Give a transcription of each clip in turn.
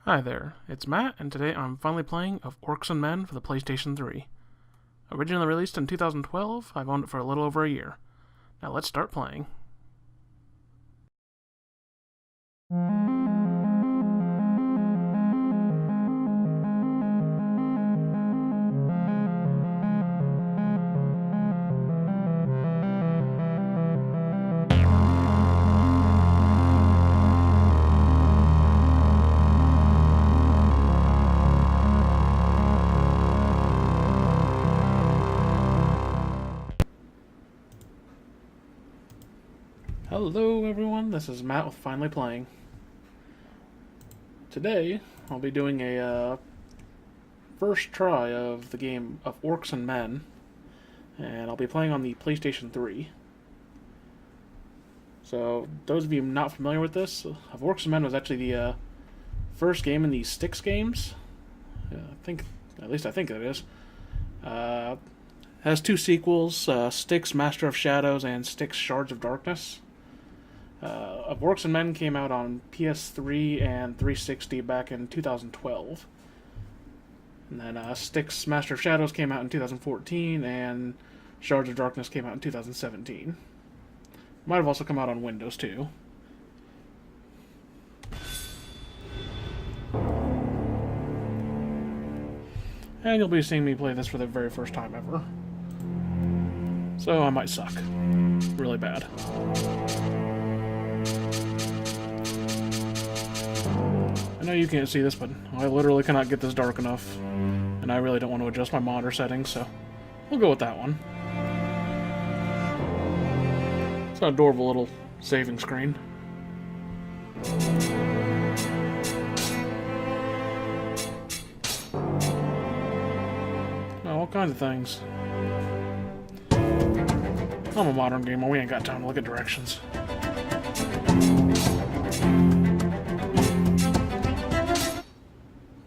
Hi there, it's Matt, and today I'm finally playing of Orcs and Men for the PlayStation 3. Originally released in 2012, I've owned it for a little over a year. Now let's start playing. Hello everyone, this is Matt with Finally Playing. Today, I'll be doing a first try of the game of Orcs and Men, and I'll be playing on the PlayStation 3. So, those of you not familiar with this, of Orcs and Men was actually the first game in the Styx games. At least I think it is. Has two sequels, Styx Master of Shadows and Styx Shards of Darkness. Of Orcs and Men came out on PS3 and 360 back in 2012. And then Styx Master of Shadows came out in 2014, and Shards of Darkness came out in 2017. Might have also come out on Windows too. And you'll be seeing me play this for the very first time ever. So I might suck. Really bad. I know you can't see this, but I literally cannot get this dark enough. And I really don't want to adjust my monitor settings, so we'll go with that one. It's an adorable little saving screen. Oh, all kinds of things. I'm a modern gamer, we ain't got time to look at directions.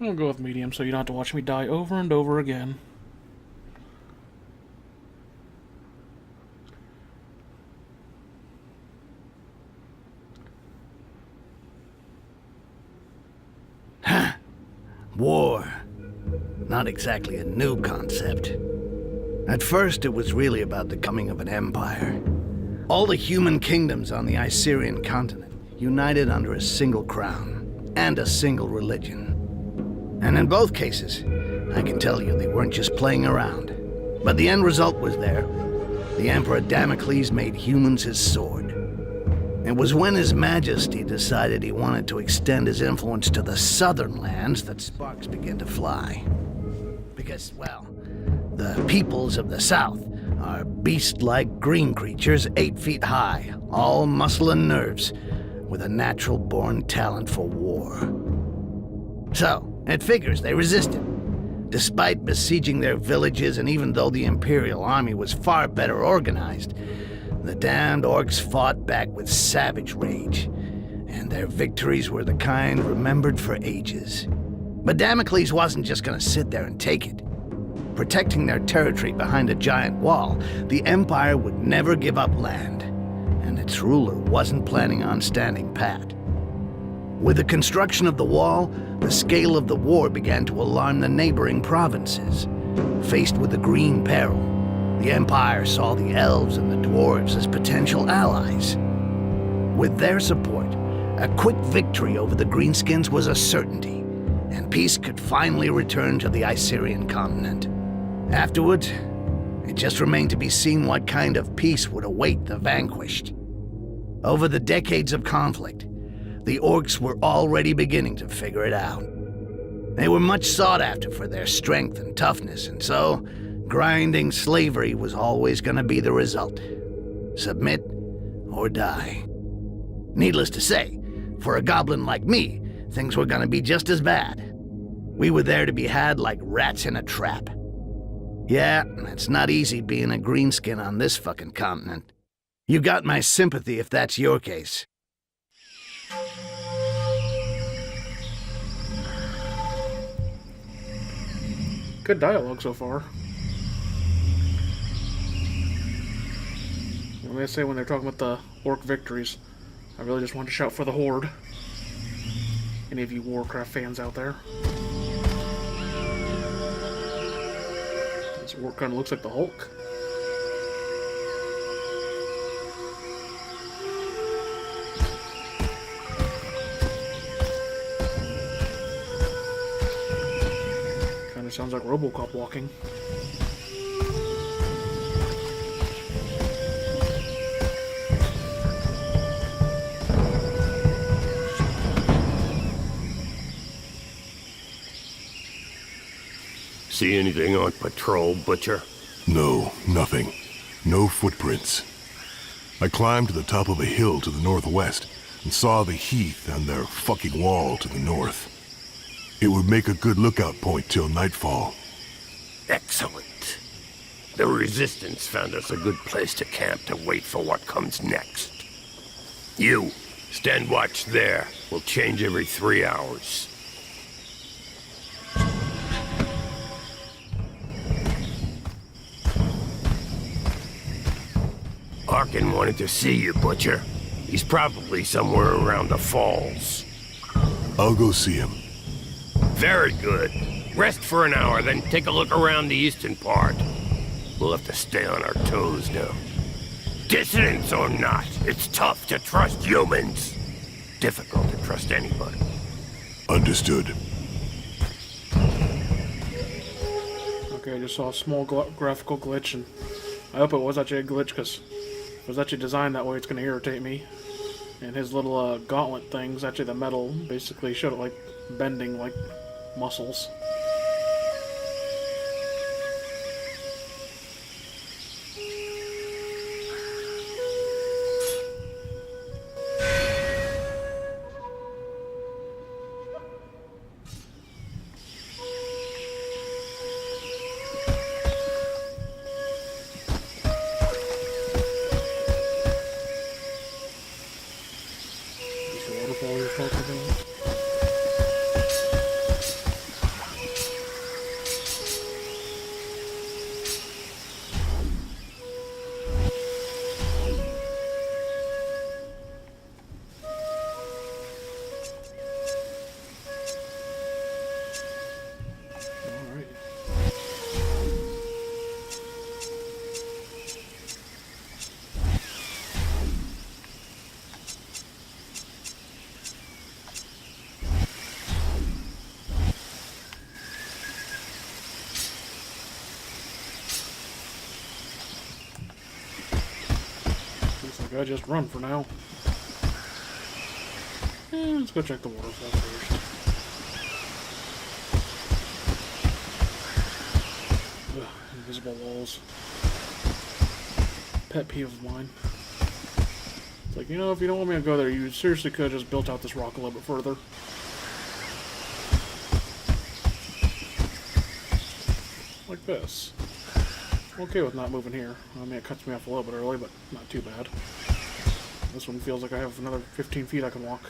I'll go with medium so you don't have to watch me die over and over again. War. Not exactly a new concept. At first, it was really about the coming of an empire. All the human kingdoms on the Icerian continent united under a single crown and a single religion. And in both cases, I can tell you they weren't just playing around. But the end result was there. The Emperor Damocles made humans his sword. It was when His Majesty decided he wanted to extend his influence to the southern lands that sparks began to fly. Because, well, the peoples of the south are beast-like green creatures 8 feet high, all muscle and nerves, with a natural-born talent for war. So, it figures they resisted. Despite besieging their villages, and even though the Imperial army was far better organized, the damned orcs fought back with savage rage, and their victories were the kind remembered for ages. But Damocles wasn't just gonna sit there and take it. Protecting their territory behind a giant wall, the Empire would never give up land, and its ruler wasn't planning on standing pat. With the construction of the wall, the scale of the war began to alarm the neighboring provinces. Faced with the Green Peril, the Empire saw the elves and the dwarves as potential allies. With their support, a quick victory over the Greenskins was a certainty, and peace could finally return to the Icerian continent. Afterward, it just remained to be seen what kind of peace would await the vanquished. Over the decades of conflict, the orcs were already beginning to figure it out. They were much sought after for their strength and toughness, and so grinding slavery was always going to be the result. Submit or die. Needless to say, for a goblin like me, things were going to be just as bad. We were there to be had like rats in a trap. Yeah, it's not easy being a greenskin on this fucking continent. You got my sympathy if that's your case. Good dialogue so far. When they say when they're talking about the orc victories, I really just want to shout for the Horde. Any of you Warcraft fans out there? This orc kind of looks like the Hulk. Kind of sounds like RoboCop walking. See anything on patrol, Butcher? No, nothing. No footprints. I climbed to the top of a hill to the northwest and saw the heath and their fucking wall to the north. It would make a good lookout point till nightfall. Excellent. The Resistance found us a good place to camp to wait for what comes next. You, stand watch there. We'll change every 3 hours. Arkin wanted to see you, Butcher. He's probably somewhere around the falls. I'll go see him. Very good. Rest for an hour, then take a look around the eastern part. We'll have to stay on our toes now. Dissidents or not, it's tough to trust humans. Difficult to trust anybody. Understood. Okay, I just saw a small graphical glitch, and I hope it was actually a glitch, because if it was actually designed that way, it's going to irritate me. And his little gauntlet things, actually the metal, basically showed it like bending like muscles. Waterfall you're talking about? I just run for now. Let's go check the waterfall first. Ugh, invisible walls. Pet peeve of mine. It's like, you know, if you don't want me to go there, you seriously could have just built out this rock a little bit further. Like this. I'm okay with not moving here. I mean, it cuts me off a little bit early, but not too bad. This one feels like I have another 15 feet I can walk.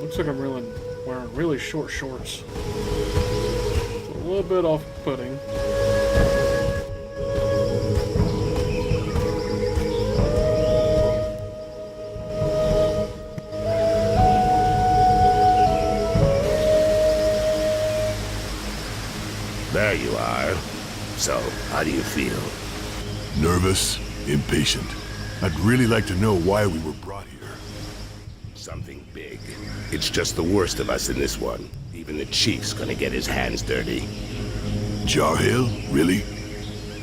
Looks like I'm wearing really short shorts. It's a little bit off-putting. There you are. So, how do you feel? Nervous, impatient. I'd really like to know why we were brought here. Something big. It's just the worst of us in this one. Even the chief's gonna get his hands dirty. Jarhill? Really?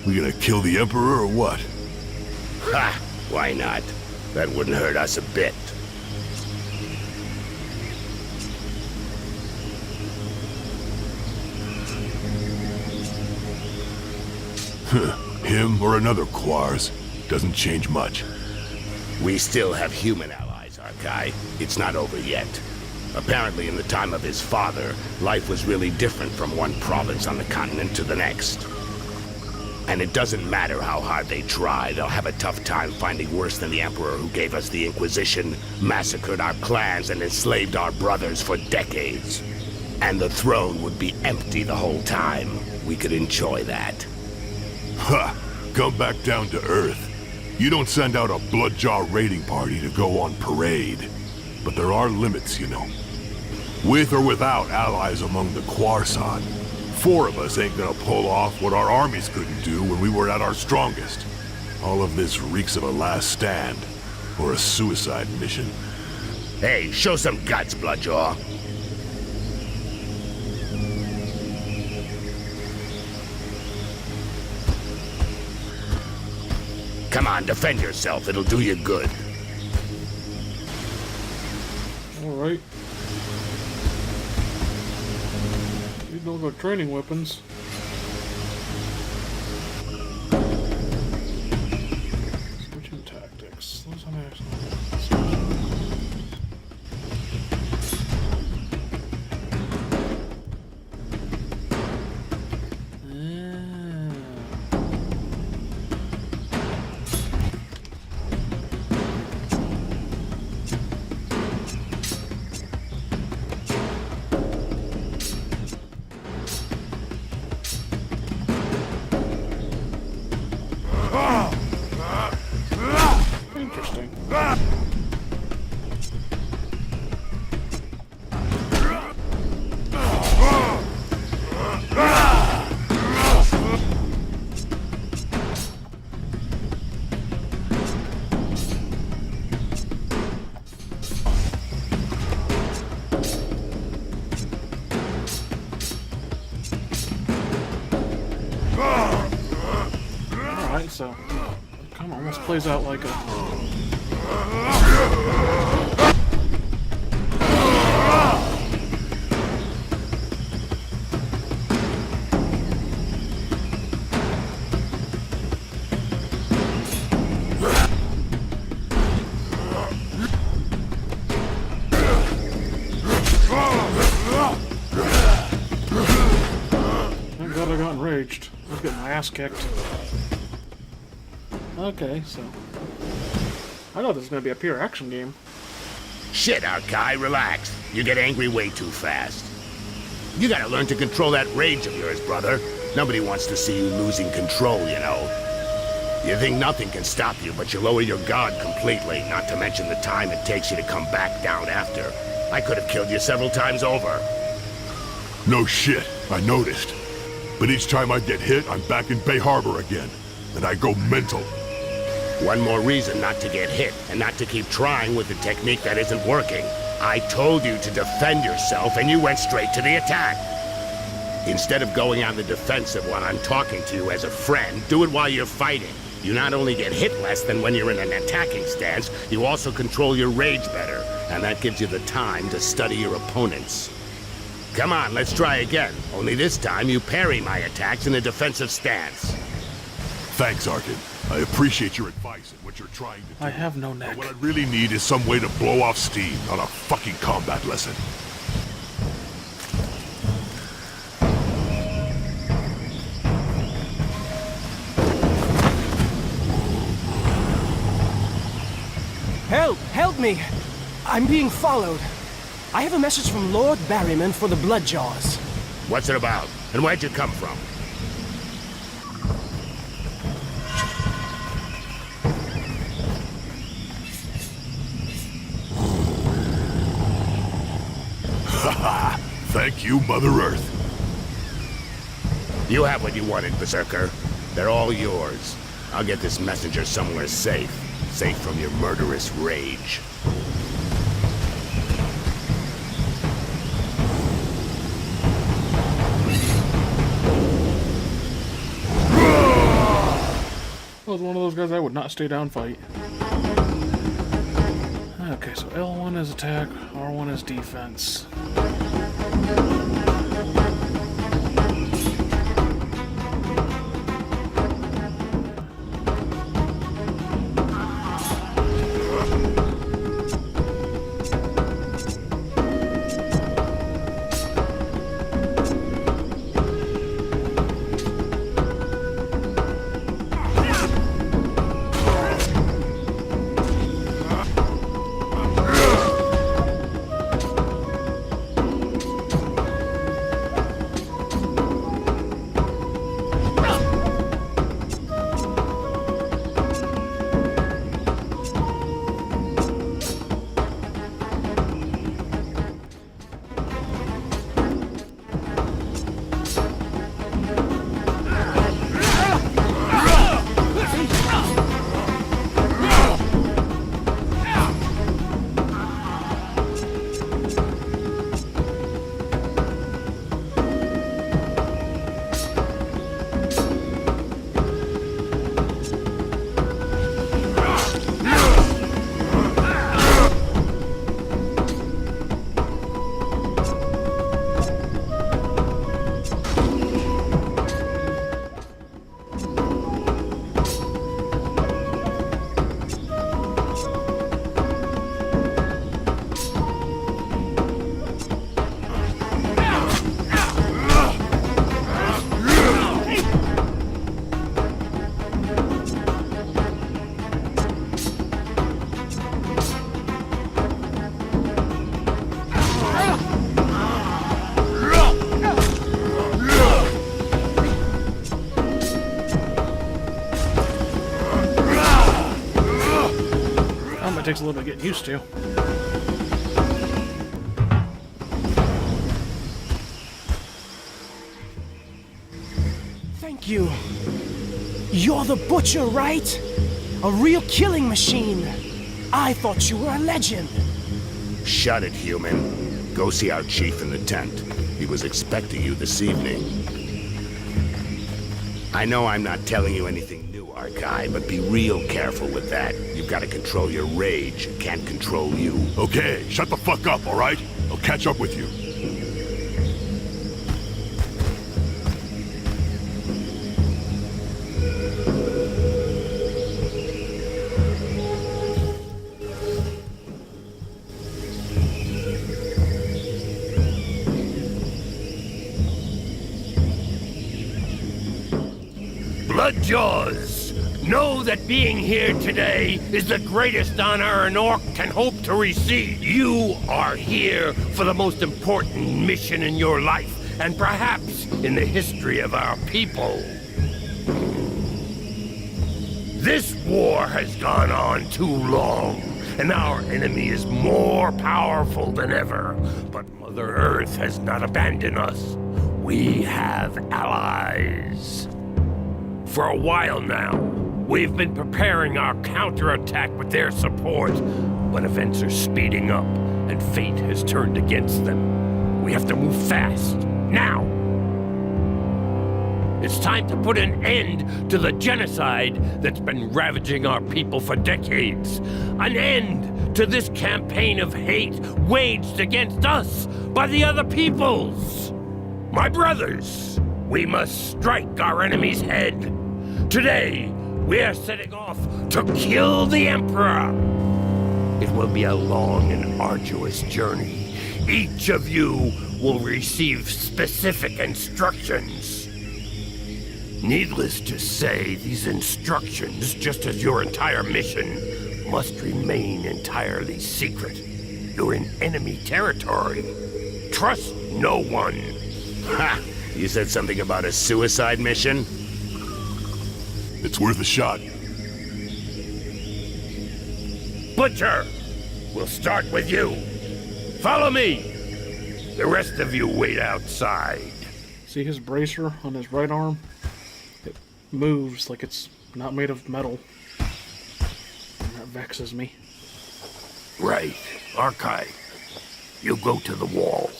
We gonna kill the Emperor or what? Ha! Why not? That wouldn't hurt us a bit. Him or another Quars. Doesn't change much. We still have human allies, Arkai. It's not over yet. Apparently, in the time of his father, life was really different from one province on the continent to the next. And it doesn't matter how hard they try, they'll have a tough time finding worse than the Emperor who gave us the Inquisition, massacred our clans, and enslaved our brothers for decades. And the throne would be empty the whole time. We could enjoy that. Ha! Come back down to Earth. You don't send out a Bloodjaw raiding party to go on parade. But there are limits, you know. With or without allies among the Quarsan, 4 of us ain't gonna pull off what our armies couldn't do when we were at our strongest. All of this reeks of a last stand, or a suicide mission. Hey, show some guts, Bloodjaw. Come on, defend yourself. It'll do you good. Alright. These don't got training weapons. Switching tactics. Those on interesting. Alright, so it kind of almost plays out like a... Thank God I got enraged. I was getting my ass kicked. Okay, so... I thought this was gonna be a pure action game. Shit, Arkai, relax. You get angry way too fast. You gotta learn to control that rage of yours, brother. Nobody wants to see you losing control, you know. You think nothing can stop you, but you lower your guard completely, not to mention the time it takes you to come back down after. I could have killed you several times over. No shit, I noticed. But each time I get hit, I'm back in Bay Harbor again. And I go mental. One more reason not to get hit, and not to keep trying with the technique that isn't working. I told you to defend yourself, and you went straight to the attack. Instead of going on the defensive when I'm talking to you as a friend, do it while you're fighting. You not only get hit less than when you're in an attacking stance, you also control your rage better, and that gives you the time to study your opponents. Come on, let's try again. Only this time you parry my attacks in a defensive stance. Thanks, Arkin. I appreciate your advice and what you're trying to do. I have no neck. But what I really need is some way to blow off steam, not a fucking combat lesson. Help! Help me! I'm being followed. I have a message from Lord Barryman for the Bloodjaws. What's it about? And where'd you come from? Haha! Thank you, Mother Earth. You have what you wanted, Berserker. They're all yours. I'll get this messenger somewhere safe. Safe from your murderous rage. I was one of those guys that would not stay down fight. Okay, so L1 is attack, R1 is defense. It takes a little bit getting used to. Thank you. You're the butcher, right? A real killing machine. I thought you were a legend. Shut it, human. Go see our chief in the tent. He was expecting you this evening. I know I'm not telling you anything new, our guy, but be real careful with that. You've got to control your rage. It can't control you. Okay, shut the fuck up, all right? I'll catch up with you. Bloodjaws, know that being here today is the greatest honor an orc can hope to receive. You are here for the most important mission in your life, and perhaps in the history of our people. This war has gone on too long, and our enemy is more powerful than ever. But Mother Earth has not abandoned us. We have allies. For a while now, we've been preparing our counterattack with their support, but events are speeding up, and fate has turned against them. We have to move fast, now! It's time to put an end to the genocide that's been ravaging our people for decades. An end to this campaign of hate waged against us by the other peoples. My brothers, we must strike our enemy's head. Today, we are setting off to kill the Emperor. It will be a long and arduous journey. Each of you will receive specific instructions. Needless to say, these instructions, just as your entire mission, must remain entirely secret. You're in enemy territory. Trust no one. Ha! You said something about a suicide mission? It's worth a shot. Butcher, we'll start with you. Follow me. The rest of you wait outside. See his bracer on his right arm? It moves like it's not made of metal. And that vexes me. Right. Archive. You go to the wall.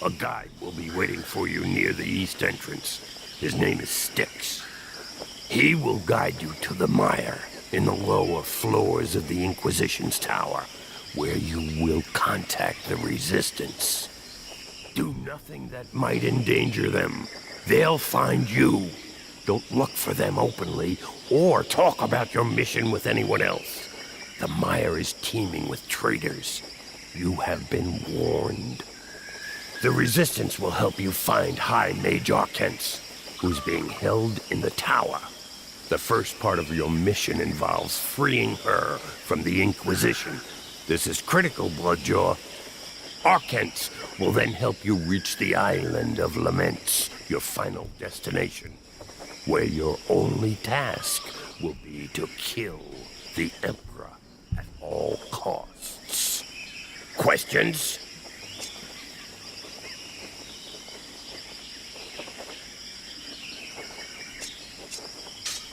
A guide will be waiting for you near the east entrance. His name is Styx. He will guide you to the mire in the lower floors of the Inquisition's tower, where you will contact the Resistance. Do nothing that might endanger them. They'll find you. Don't look for them openly, or talk about your mission with anyone else. The mire is teeming with traitors. You have been warned. The Resistance will help you find High Mage Arcens, who's being held in the tower. The first part of your mission involves freeing her from the Inquisition. This is critical, Bloodjaw. Arcens will then help you reach the island of Laments, your final destination, where your only task will be to kill the Emperor at all costs. Questions?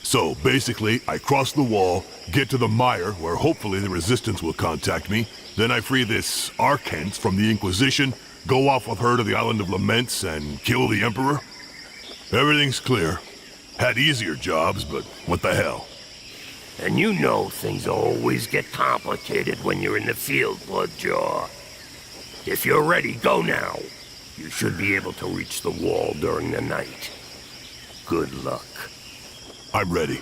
So, basically, I cross the wall, get to the mire, where hopefully the Resistance will contact me, then I free this Arcens from the Inquisition, go off with her to the Island of Laments, and kill the Emperor? Everything's clear. Had easier jobs, but what the hell? And you know things always get complicated when you're in the field, Bloodjaw. If you're ready, go now. You should be able to reach the wall during the night. Good luck. I'm ready.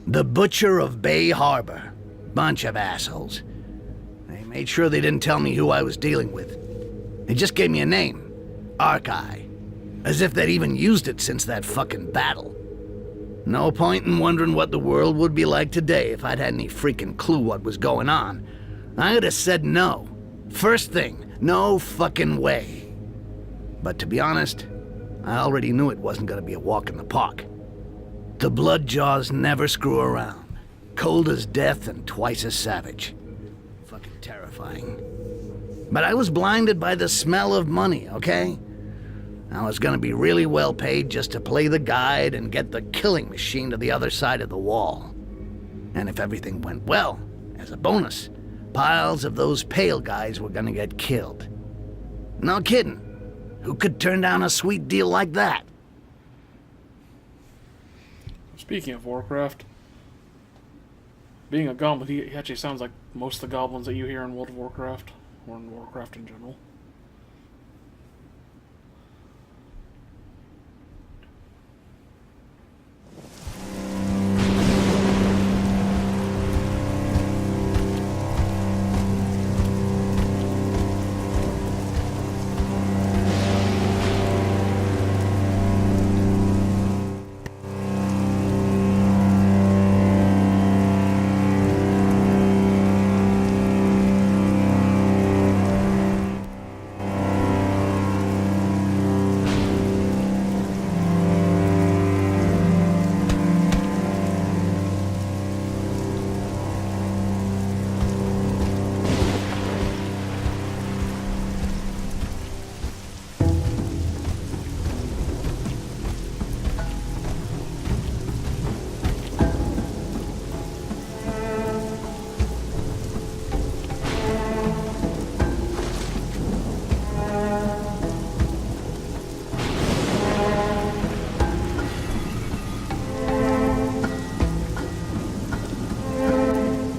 The Butcher of Bay Harbor. Bunch of assholes. They made sure they didn't tell me who I was dealing with. They just gave me a name, Archai. As if they'd even used it since that fucking battle. No point in wondering what the world would be like today if I'd had any freaking clue what was going on. I would have said no. First thing, no fucking way. But to be honest, I already knew it wasn't gonna be a walk in the park. The Bloodjaws never screw around. Cold as death and twice as savage. Fucking terrifying. But I was blinded by the smell of money, okay? I was gonna be really well paid just to play the guide and get the killing machine to the other side of the wall. And if everything went well, as a bonus, piles of those pale guys were gonna get killed. No kidding. Who could turn down a sweet deal like that? Speaking of Warcraft, being a goblin, he actually sounds like most of the goblins that you hear in World of Warcraft, or in Warcraft in general.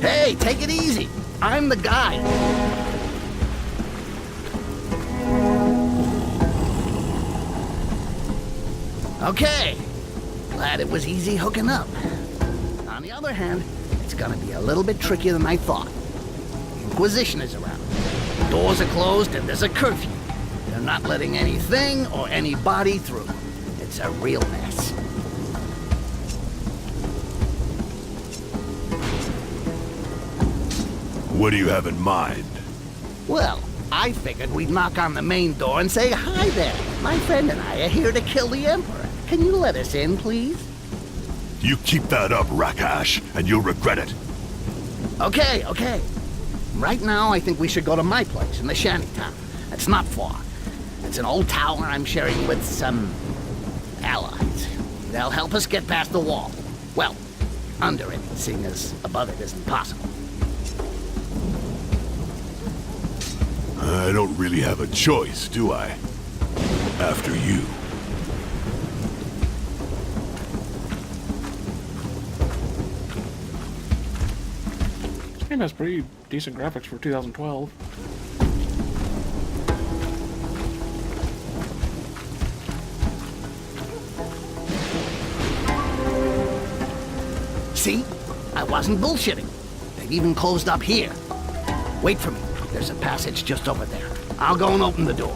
Hey, take it easy. I'm the guy. Okay. Glad it was easy hooking up. On the other hand, it's gonna be a little bit trickier than I thought. Inquisition is around. Doors are closed and there's a curfew. They're not letting anything or anybody through. It's a real mess. What do you have in mind? Well, I figured we'd knock on the main door and say, "Hi there. My friend and I are here to kill the Emperor. Can you let us in, please?" You keep that up, Rakash, and you'll regret it. Okay. Right now, I think we should go to my place in the shantytown. It's not far. It's an old tower I'm sharing with some allies. They'll help us get past the wall. Well, under it, seeing as above it isn't possible. I don't really have a choice, do I? After you. This game has pretty decent graphics for 2012. See? I wasn't bullshitting. They've even closed up here. Wait for me. There's a passage just over there. I'll go and open the door.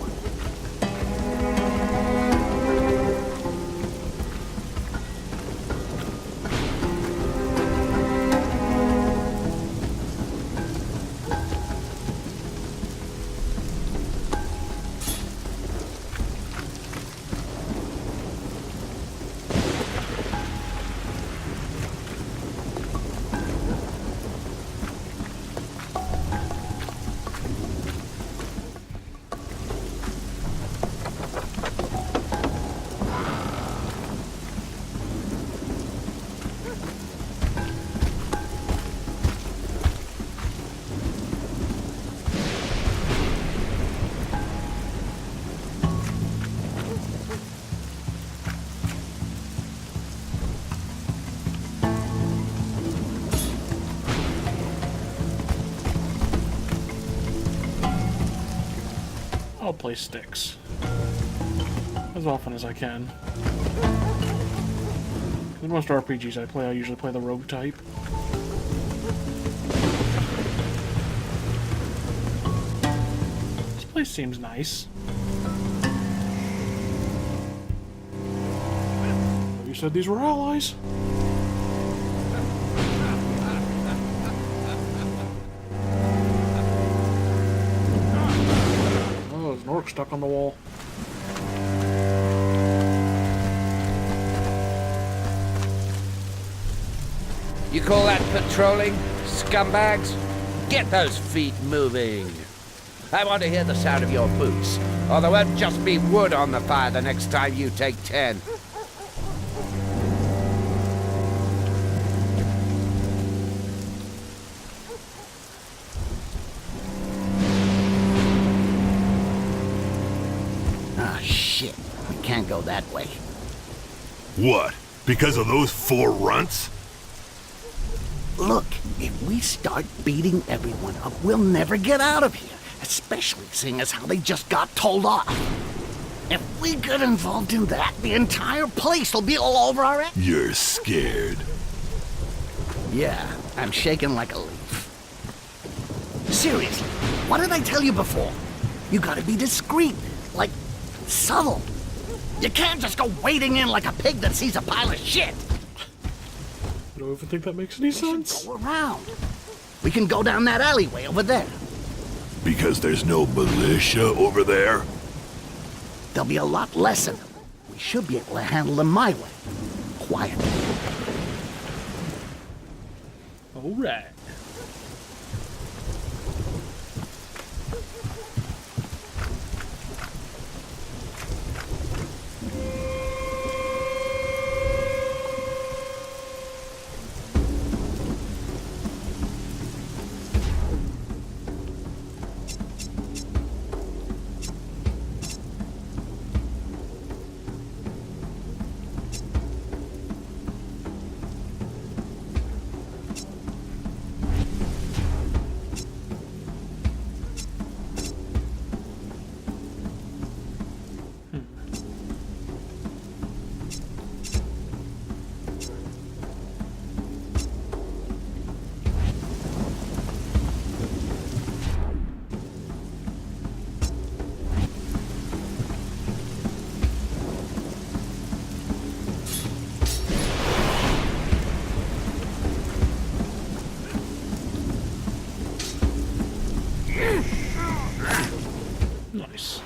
I'll play sticks as often as I can. In most RPGs I play, I usually play the rogue type. place seems nice. You said these were allies? Oh, there's an orc stuck on the wall. You call that patrolling, scumbags? Get those feet moving. I want to hear the sound of your boots, or there won't just be wood on the fire the next time you take 10. Ah, shit. We can't go that way. What? Because of those 4 runts? Look, if we start beating everyone up, we'll never get out of here. Especially seeing as how they just got told off. If we get involved in that, the entire place will be all over our head. You're scared. Yeah, I'm shaking like a leaf. Seriously, what did I tell you before? You gotta be discreet, like, subtle. You can't just go wading in like a pig that sees a pile of shit. I don't even think that makes any sense. Go around. We can go down that alleyway over there. Because there's no militia over there? There'll be a lot less of them. We should be able to handle them my way. Quietly. Alright. Nice.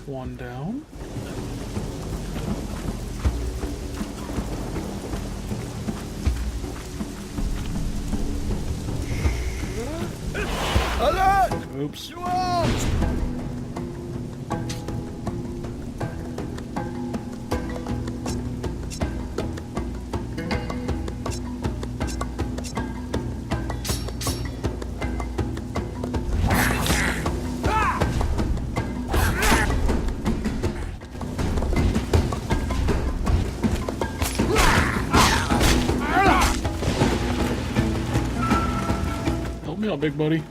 One down. Oops. Help me out, big buddy.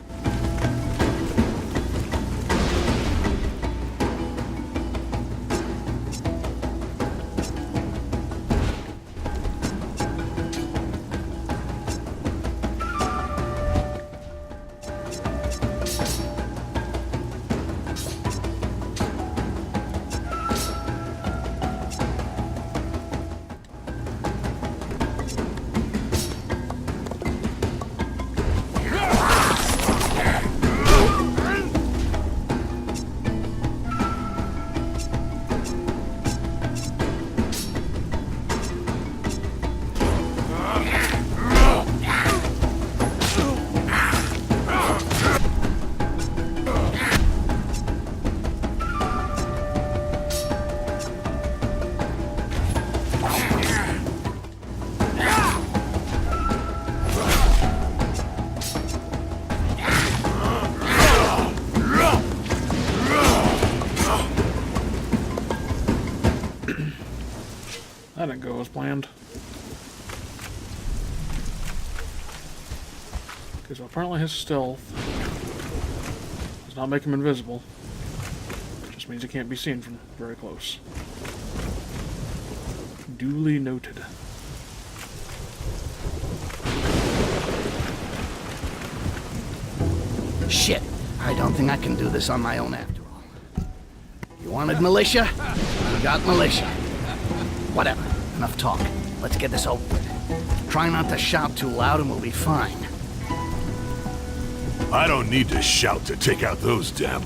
That didn't go as planned. Because apparently his stealth does not make him invisible. It just means he can't be seen from very close. Duly noted. Shit, I don't think I can do this on my own after all. You wanted militia? You got militia. Whatever, enough talk. Let's get this over with. Try not to shout too loud and we'll be fine. I don't need to shout to take out those damn...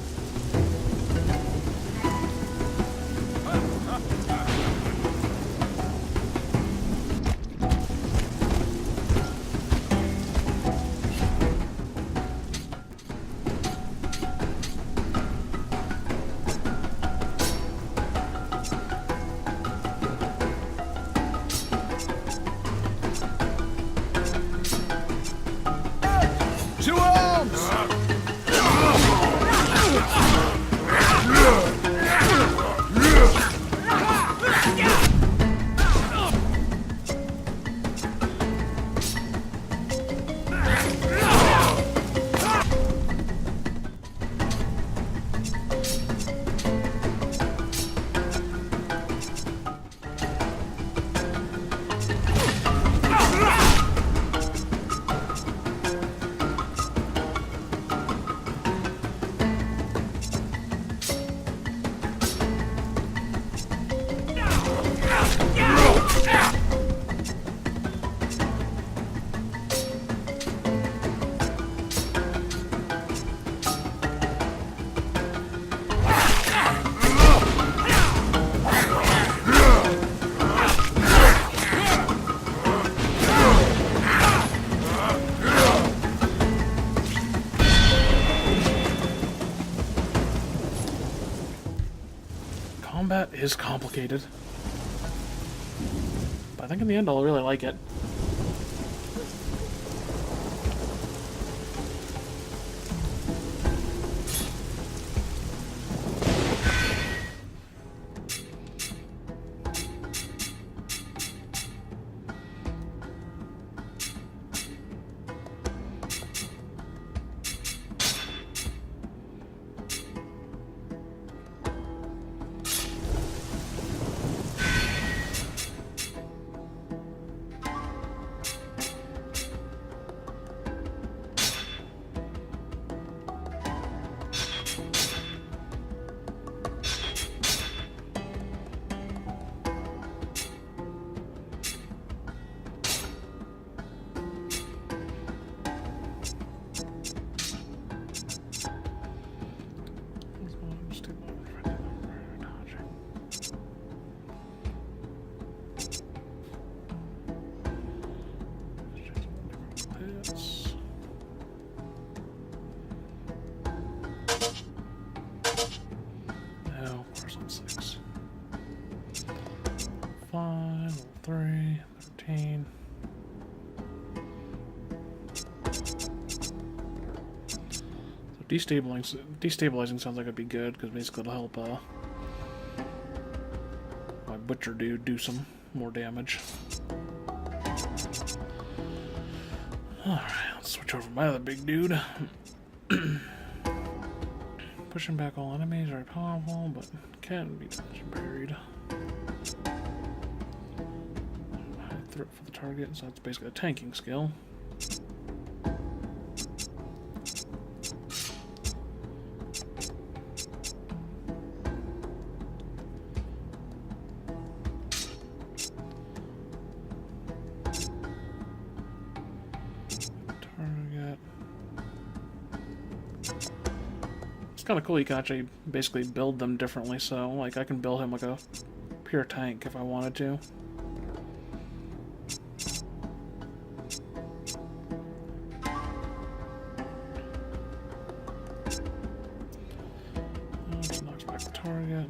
To arms! Combat is complicated. But I think in the end I'll really like it. No, course on 6. 5, level 3, 13. So destabilizing sounds like it'd be good, because basically it'll help my butcher dude do some more damage. Alright, let's switch over to my other big dude. Pushing back all enemies are powerful, but can be damaged and parried. High threat for the target, so that's basically a tanking skill. Target. It's kind of cool. You can actually basically build them differently. So, like, I can build him like a pure tank if I wanted to. Knocks back the target.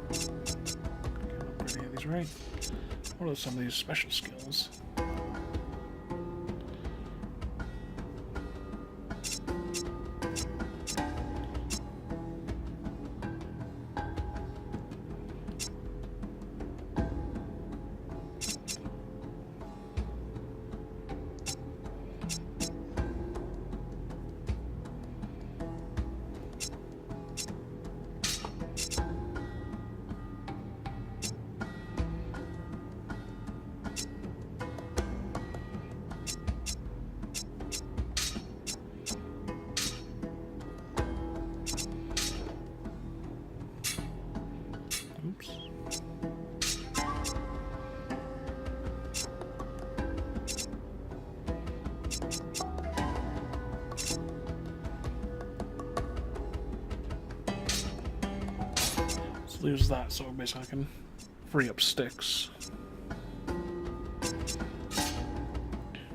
Can't upgrade any of these, right? What are some of these special skills? use that so basically I can free up sticks.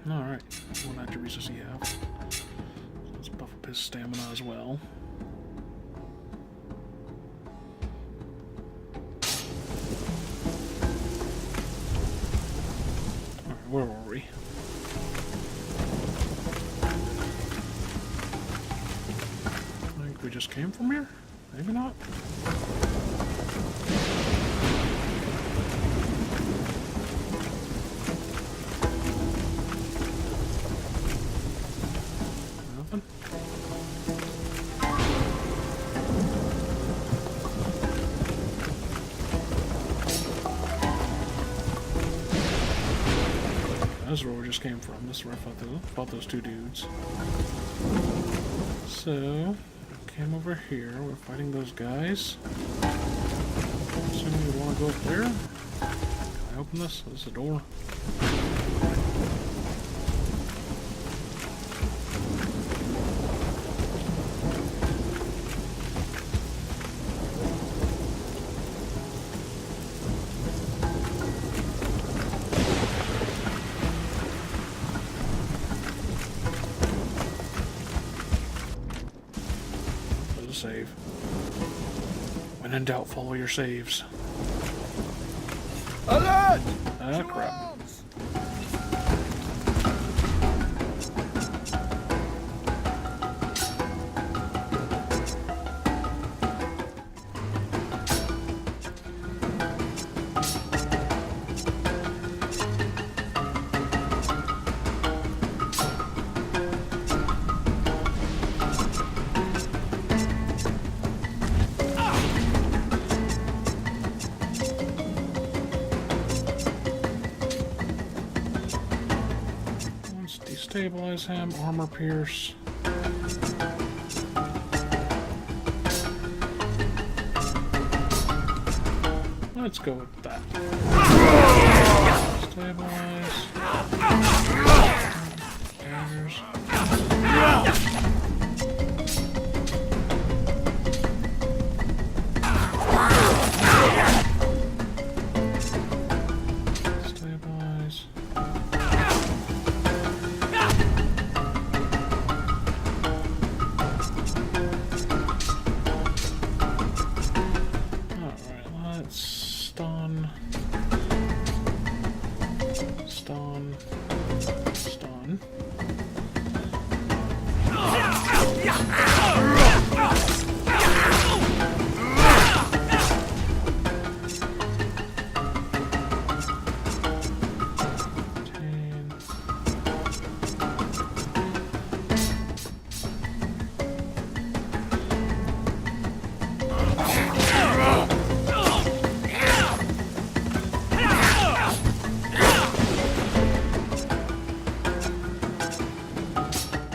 Alright, what attributes does he have? Let's buff up his stamina as well. Alright, where were we? I think we just came from here? Maybe not. Nothing. That's where we just came from. This is where I fought those two dudes. So, came over here. We're fighting those guys. Assuming we want to go up there. Can I open this? This is a door. Save. When in doubt, follow your saves. Alert! Ah, crap. Stabilize him, armor pierce. Let's go with that. Stabilize. Daggers. Stabilize. Stun.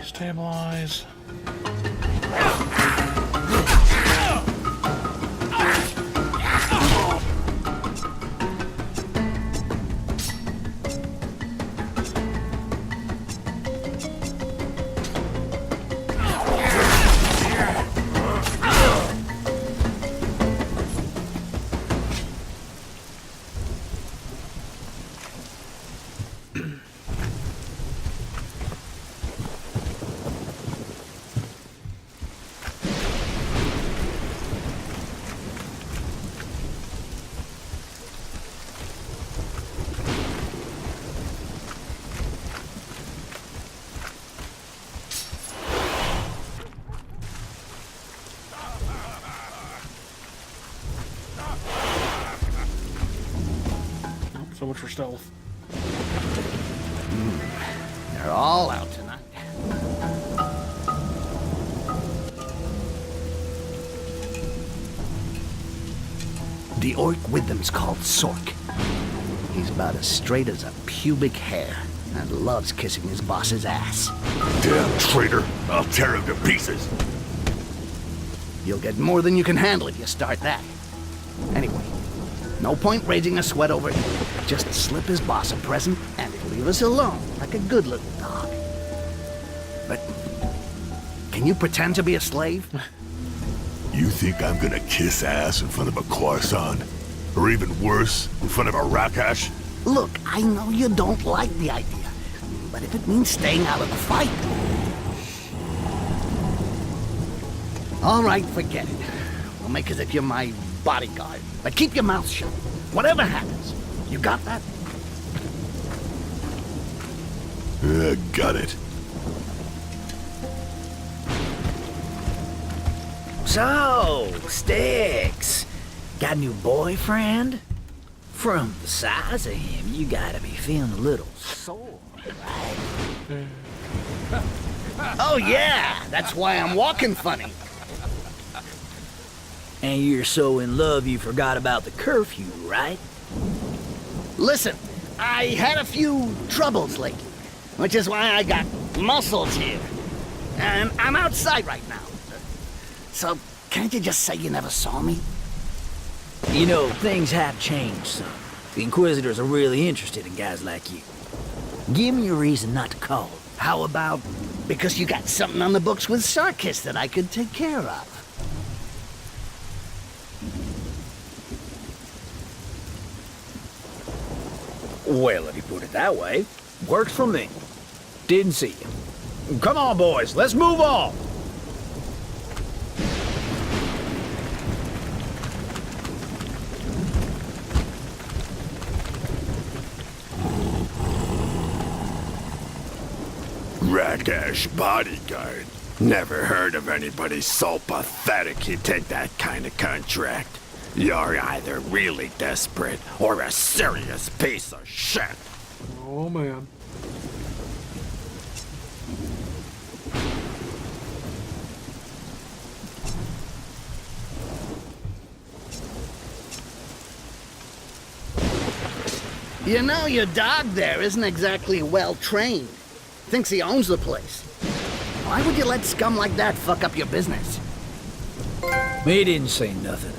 Stabilize. So much for stealth. They're all out tonight. The orc with them's called Sork. He's about as straight as a pubic hair and loves kissing his boss's ass. Damn traitor! I'll tear him to pieces! You'll get more than you can handle if you start that. Anyway, no point raising a sweat over it. Just slip his boss a present and he'll leave us alone like a good little dog. But can you pretend to be a slave? You think I'm gonna kiss ass in front of a croissant? Or even worse, in front of a Rakash? Look, I know you don't like the idea, but if it means staying out of the fight... All right, forget it. We'll make as if you're my bodyguard. But keep your mouth shut. Whatever happens. You got that? Got it. So, Sticks, got a new boyfriend? From the size of him, you gotta be feeling a little sore, right? Oh yeah, that's why I'm walking funny. And you're so in love you forgot about the curfew, right? Listen, I had a few troubles lately, which is why I got muscles here. And I'm outside right now. So, can't you just say you never saw me? You know, things have changed some. The Inquisitors are really interested in guys like you. Give me a reason not to call. How about because you got something on the books with Sarkis that I could take care of? Well, if you put it that way, works for me. Didn't see you. Come on, boys, let's move on! Rakash bodyguard. Never heard of anybody so pathetic he'd take that kind of contract. You're either really desperate or a serious piece of shit. Oh man. You know, your dog there isn't exactly well trained. Thinks he owns the place. Why would you let scum like that fuck up your business? He didn't say nothing.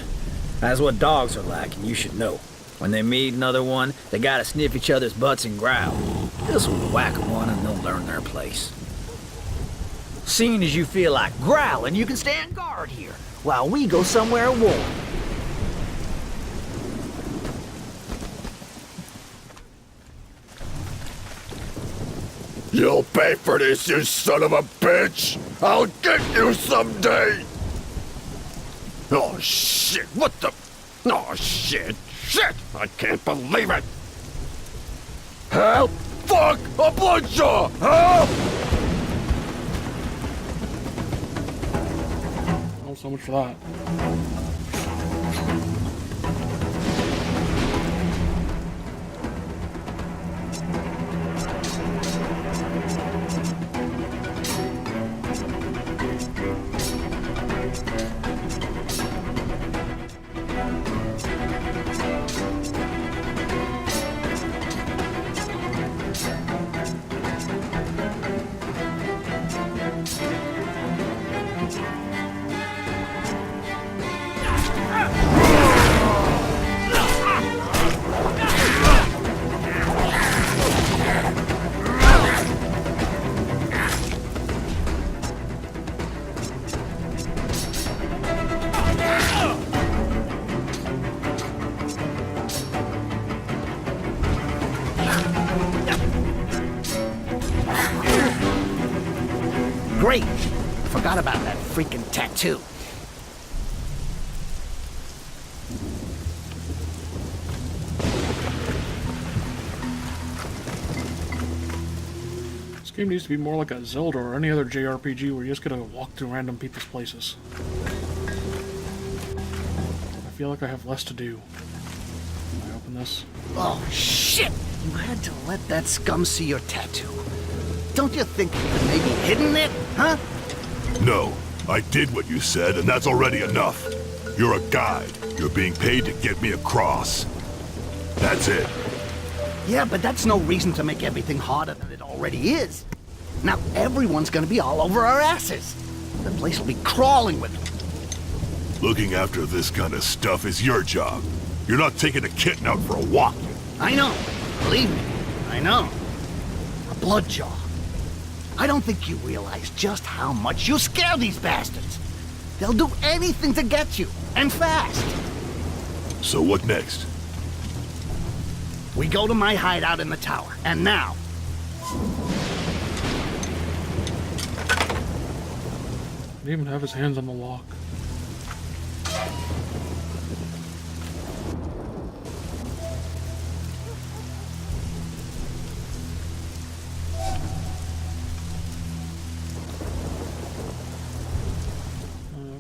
That's what dogs are like, and you should know. When they meet another one, they gotta sniff each other's butts and growl. This will whack one and they'll learn their place. Seeing as you feel like growling, you can stand guard here, while we go somewhere warm. You'll pay for this, you son of a bitch! I'll get you someday! Oh shit, what the... Oh shit, shit! I can't believe it! Help! Fuck! A bloodjaw! Help! Oh, so much for that. Great! Forgot about that freaking tattoo. This game needs to be more like a Zelda or any other JRPG where you're just gonna walk through random people's places. I feel like I have less to do. Can I open this? Oh, shit! You had to let that scum see your tattoo. Don't you think you could maybe hidden it, huh? No, I did what you said, and that's already enough. You're a guide. You're being paid to get me across. That's it. Yeah, but that's no reason to make everything harder than it already is. Now everyone's gonna be all over our asses. The place will be crawling with them. Looking after this kind of stuff is your job. You're not taking a kitten out for a walk. I know. Believe me, I know. A bloodjaw. I don't think you realize just how much you scare these bastards. They'll do anything to get you, and fast. So what next? We go to my hideout in the tower, and now. Didn't even have his hands on the lock.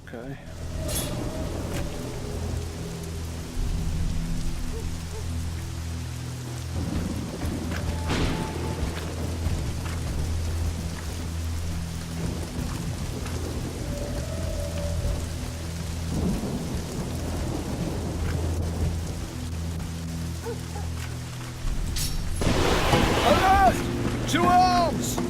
Okay. To arms!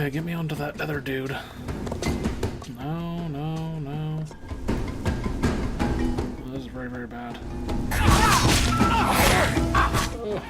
Okay, get me onto that other dude. No, no, no. This is very, very bad. Ugh.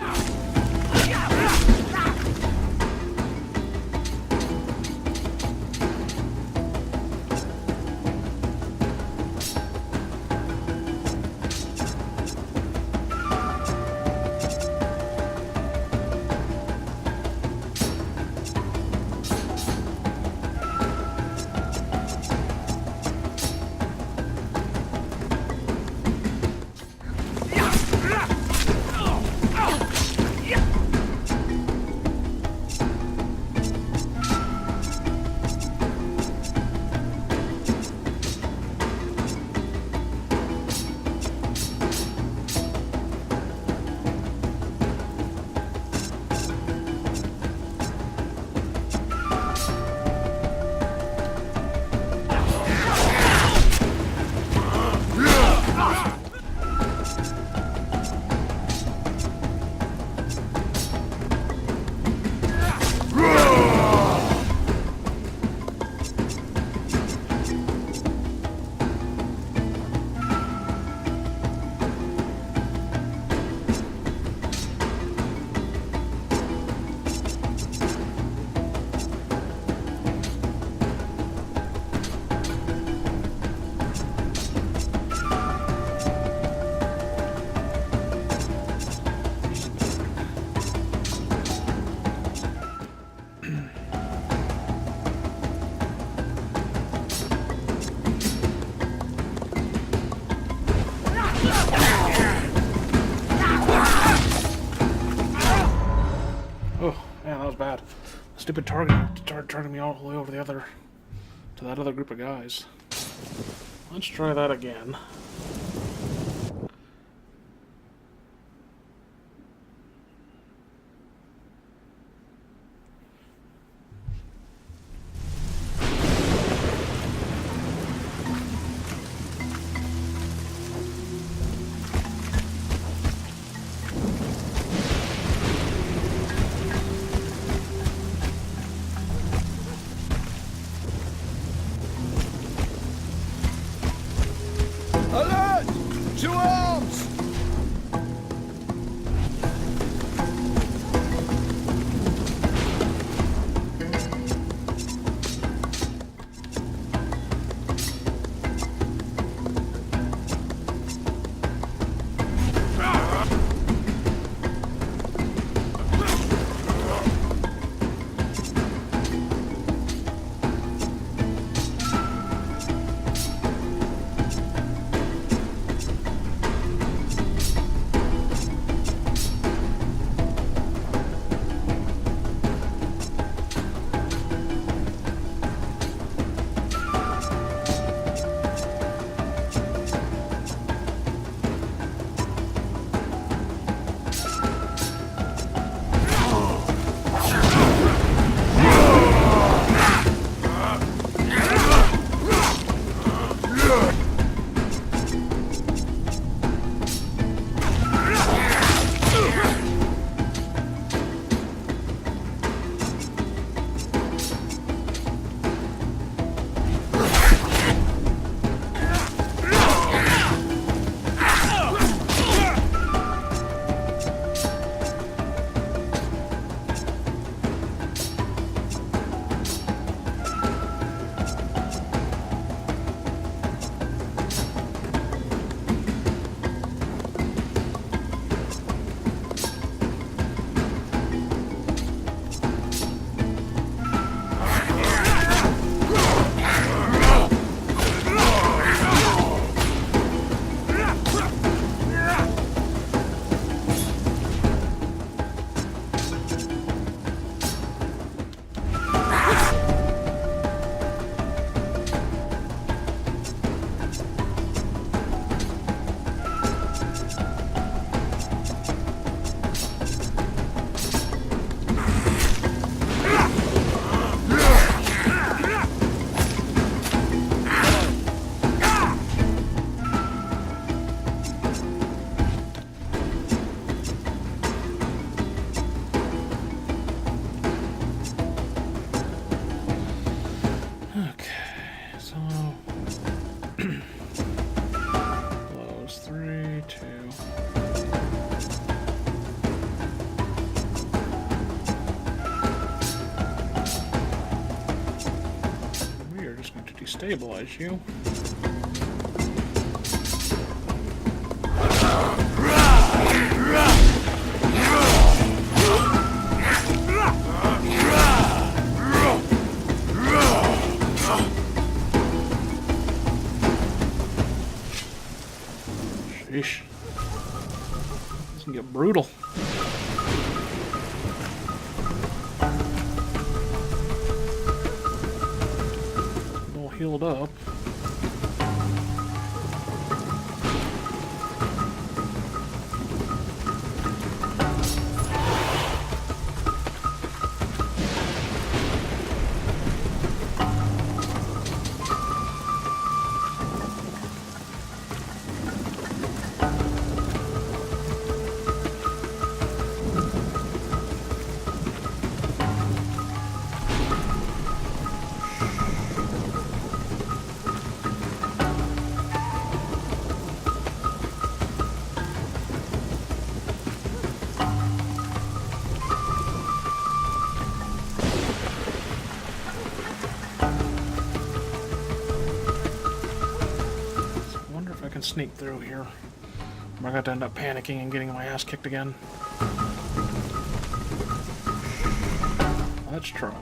was bad. Stupid target started turning me all the way over to that other group of guys. Let's try that again. Alert! To arms! Close 3, 2. We are just going to destabilize you. Sheesh. This can get brutal. All healed up. Sneak through here. Or I got to end up panicking and getting my ass kicked again. Let's try.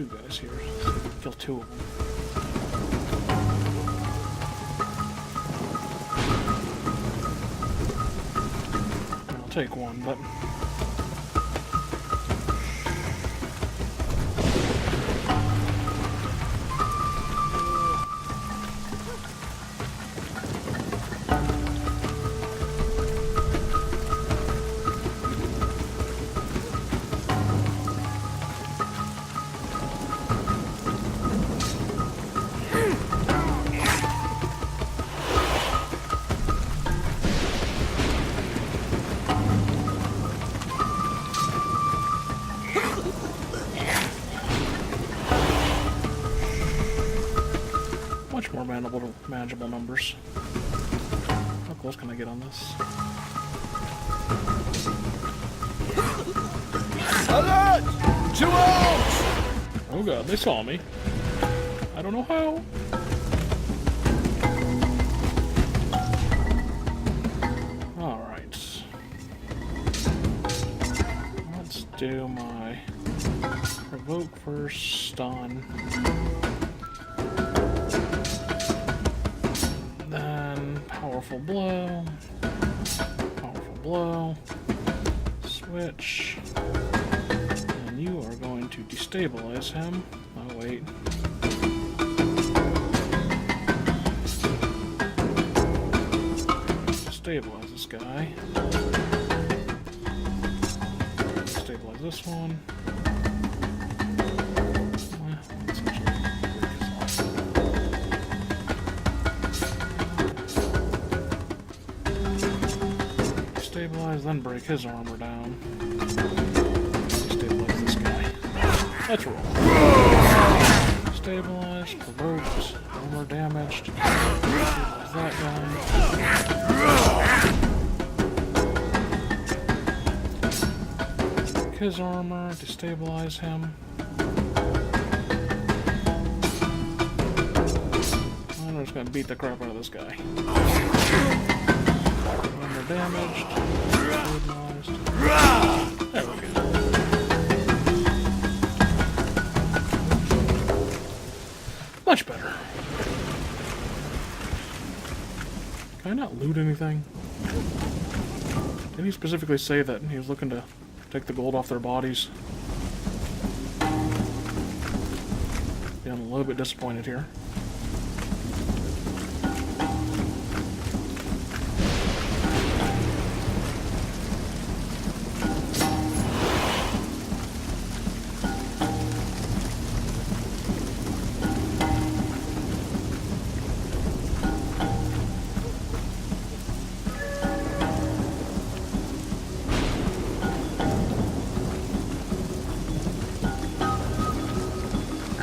two guys here. Kill two of them. I'll take one, but... much more manageable numbers. How close can I get on this? Alert! 2 Orcs! Oh god, they saw me. I don't know how. Alright. Let's do my provoke first, stun. Then powerful blow. Powerful blow. Switch. And you are going to destabilize him. Oh wait. Stabilize this guy. Stabilize this one. Stabilize, then break his armor down. Stabilize this guy. Let's roll. Stabilize, provoked, armor damaged. Stabilize that guy. Break his armor, destabilize him. I'm just gonna beat the crap out of this guy. Armor damaged. Stabilized. There we go. Much better. Can I not loot anything? Didn't he specifically say that he was looking to take the gold off their bodies? Yeah, I'm a little bit disappointed here.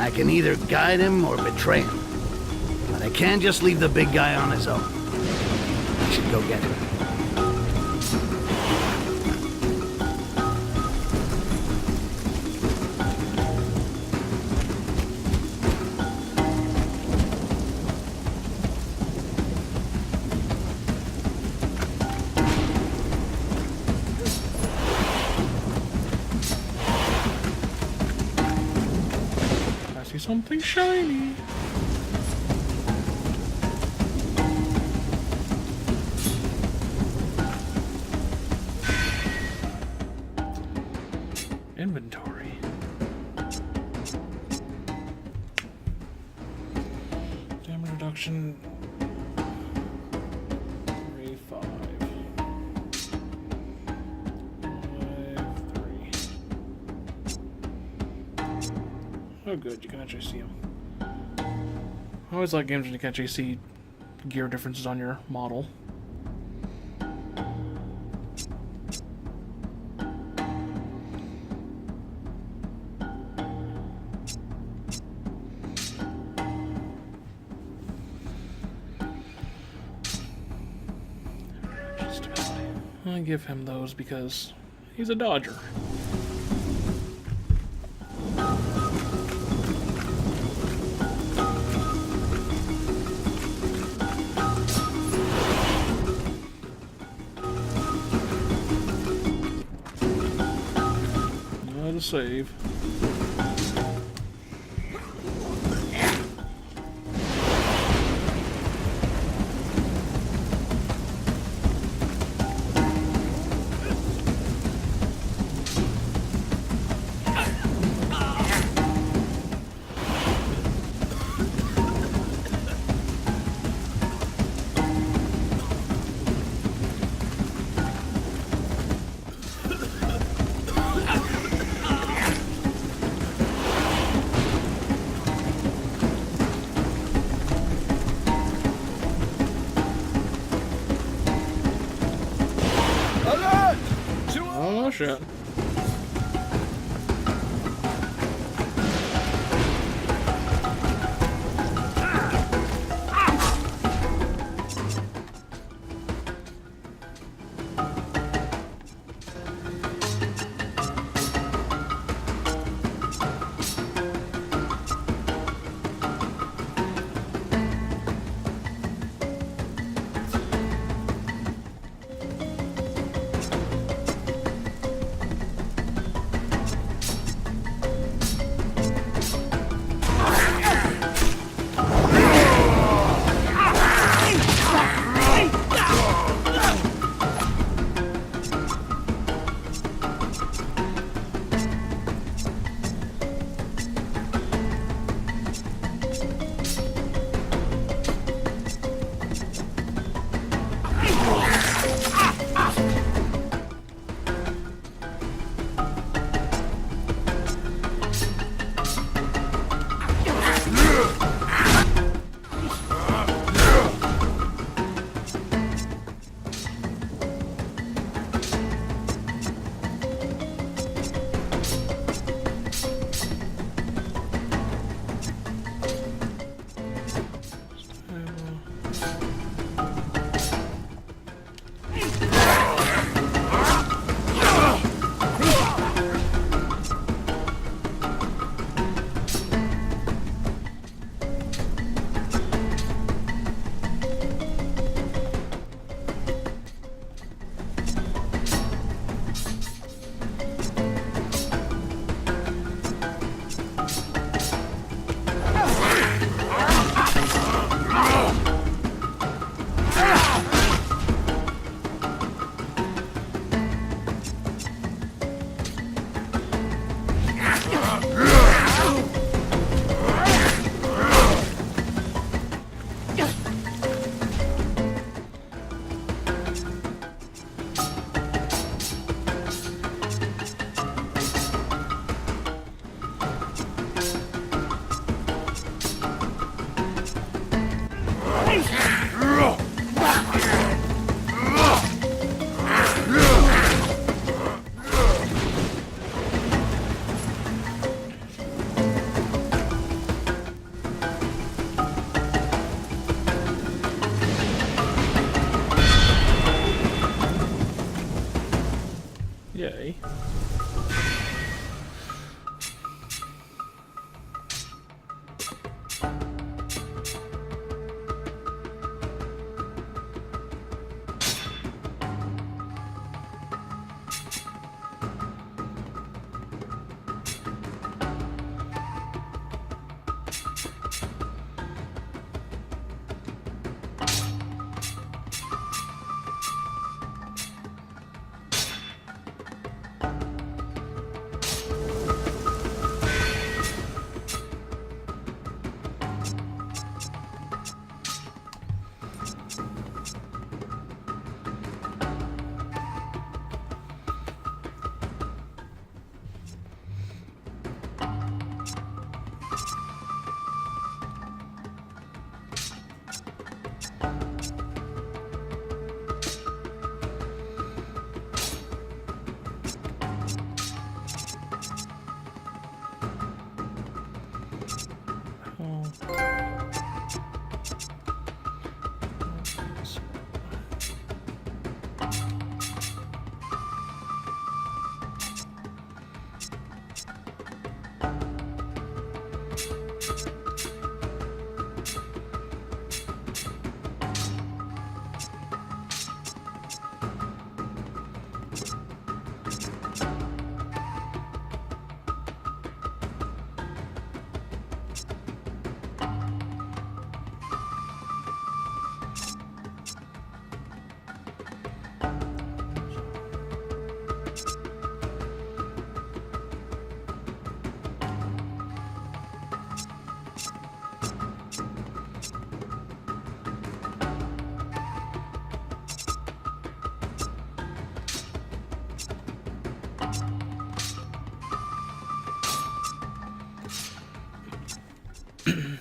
I can either guide him or betray him. But I can't just leave the big guy on his own. I should go get him. Something shiny. Inventory. Damage reduction. 3, 5. 5, 3. Oh good, you can actually see them. I always like games when you can actually see gear differences on your model. I give him those because he's a dodger. Not a save. shit. Yay.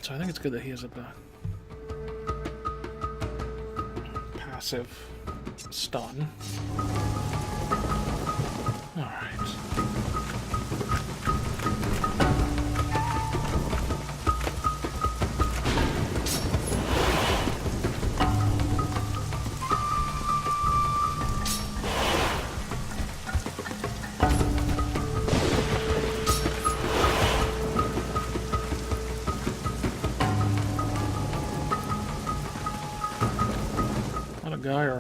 So I think it's good that he has a passive stun. Alright.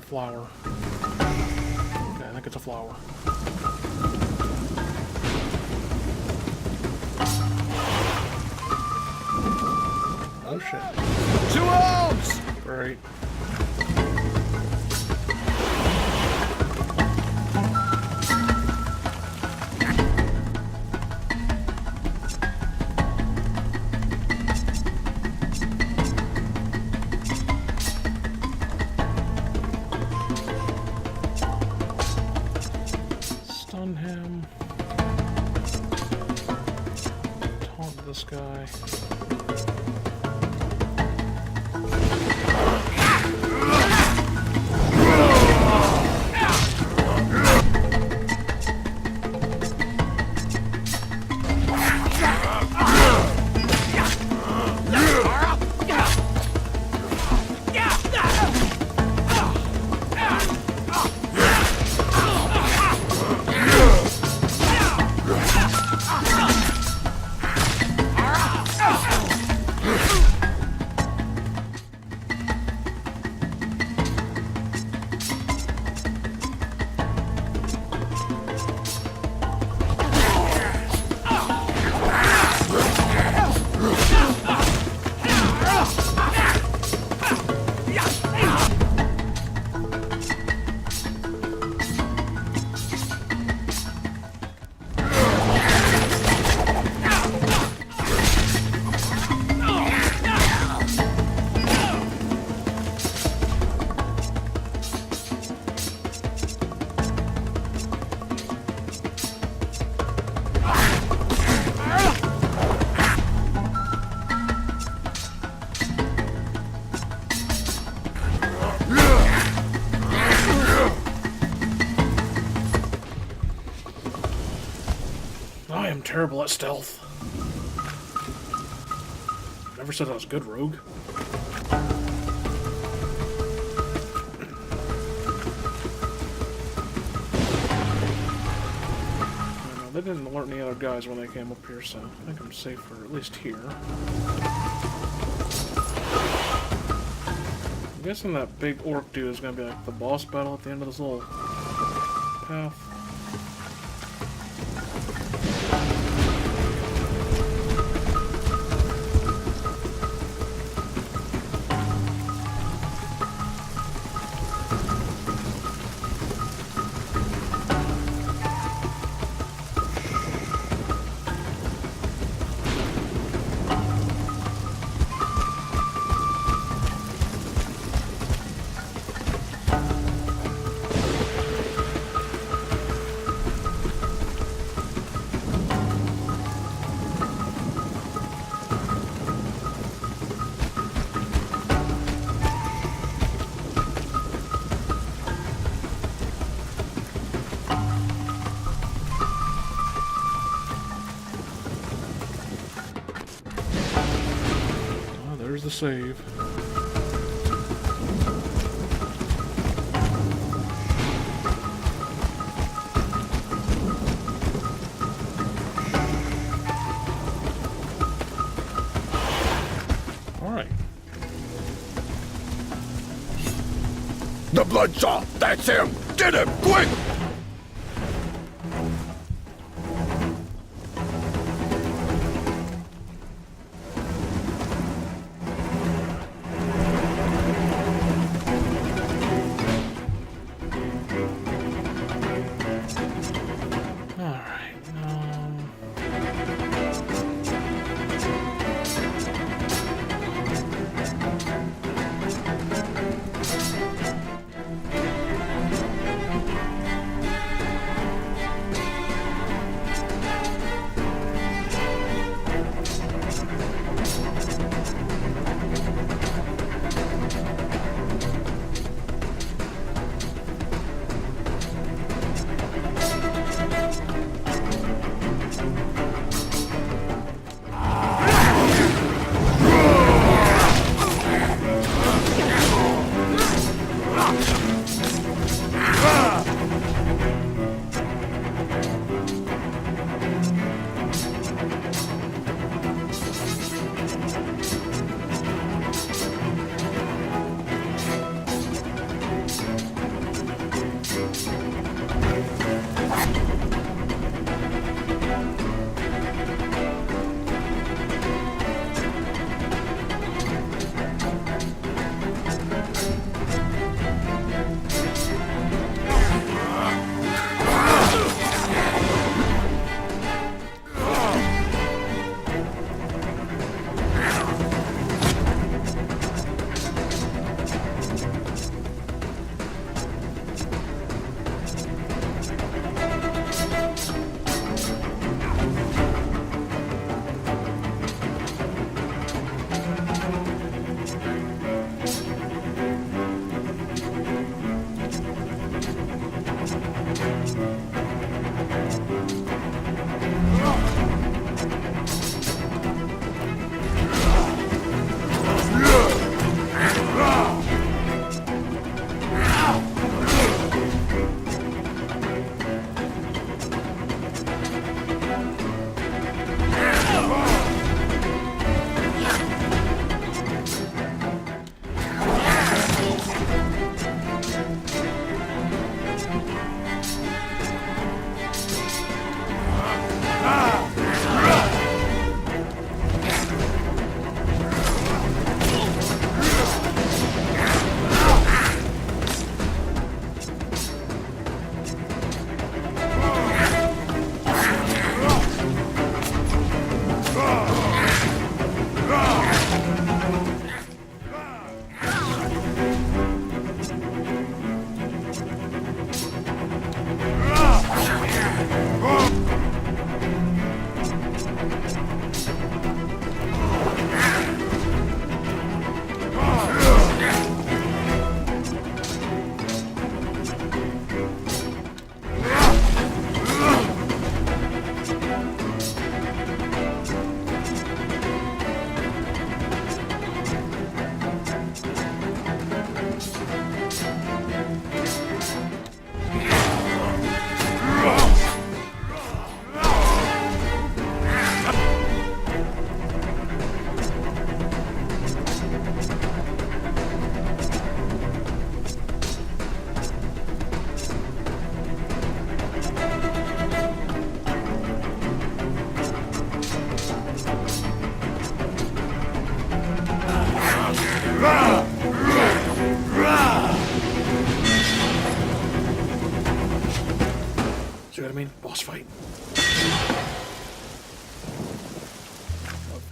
flower? Okay, I think it's a flower. Oh shit. 2 elves! Great. Stun him. Taunt this guy. I am terrible at stealth. Never said I was good, rogue. No, they didn't alert any other guys when they came up here, so I think I'm safe for at least here. I'm guessing that big orc dude is gonna be like the boss battle at the end of this little path. There's the save. Alright. The Bloodsaw! That's him! Get him, quick!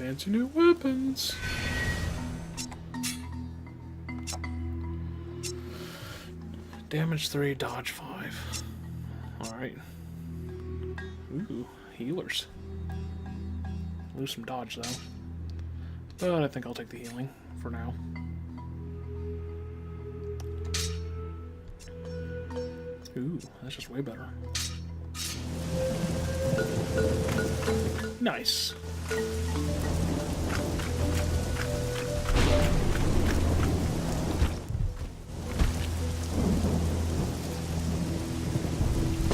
Fancy new weapons. Damage 3, dodge 5. Alright. Ooh, healers. Lose some dodge, though. But I think I'll take the healing for now. Ooh, that's just way better. Nice.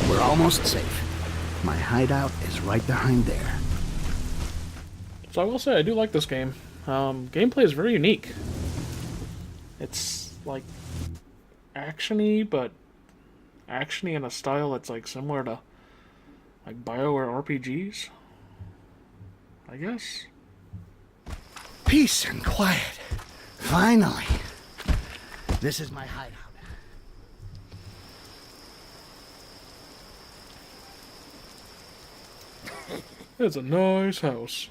We're almost safe. My hideout is right behind there. So I will say, I do like this game. Gameplay is very unique. It's, like, action-y, but action-y in a style that's, like, similar to, like, BioWare RPGs, I guess. Peace and quiet. Finally. This is my hideout. It's a nice house.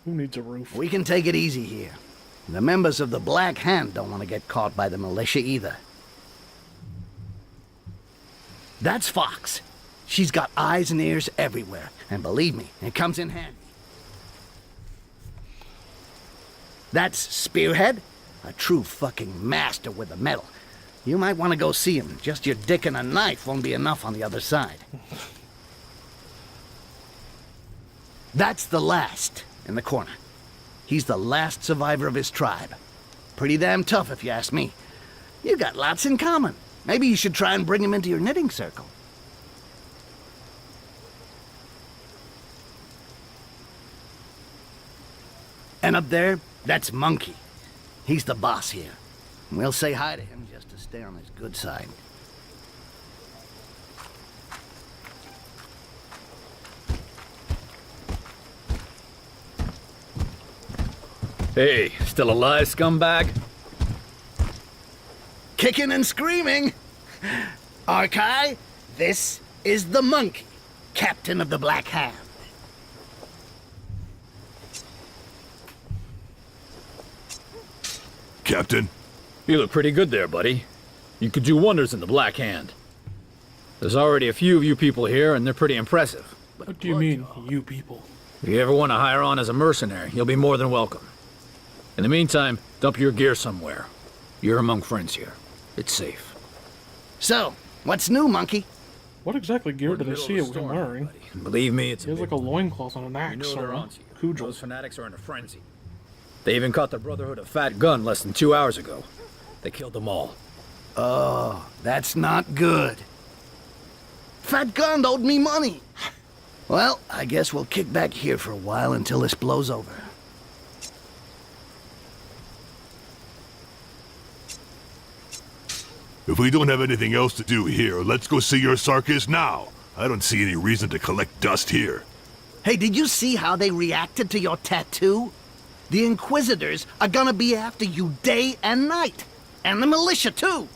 Who needs a roof? We can take it easy here. The members of the Black Hand don't want to get caught by the militia either. That's Fox. She's got eyes and ears everywhere. And believe me, it comes in handy. That's Spearhead, a true fucking master with the metal. You might want to go see him. Just your dick and a knife won't be enough on the other side. That's the Last in the corner. He's the last survivor of his tribe. Pretty damn tough if you ask me. You got lots in common. Maybe you should try and bring him into your knitting circle. And up there, that's Monkey. He's the boss here. We'll say hi to him just to stay on his good side. Hey, still alive, scumbag? Kicking and screaming. Arkai, this is the Monkey, captain of the Black Hand. Captain? You look pretty good there, buddy. You could do wonders in the Black Hand. There's already a few of you people here, and they're pretty impressive. What do you mean, you people? If you ever want to hire on as a mercenary, you'll be more than welcome. In the meantime, dump your gear somewhere. You're among friends here. It's safe. So, what's new, Monkey? What exactly gear did I see him wearing? Believe me, it's He has like a loincloth and an You axe, know they're or a onto you. cudgel. Those fanatics are in a frenzy. They even caught the Brotherhood of Fat Gun less than 2 hours ago. They killed them all. Oh, that's not good. Fat Gun owed me money. Well, I guess we'll kick back here for a while until this blows over. If we don't have anything else to do here, let's go see your Sarkis now. I don't see any reason to collect dust here. Hey, did you see how they reacted to your tattoo? The Inquisitors are gonna be after you day and night. And the militia, too.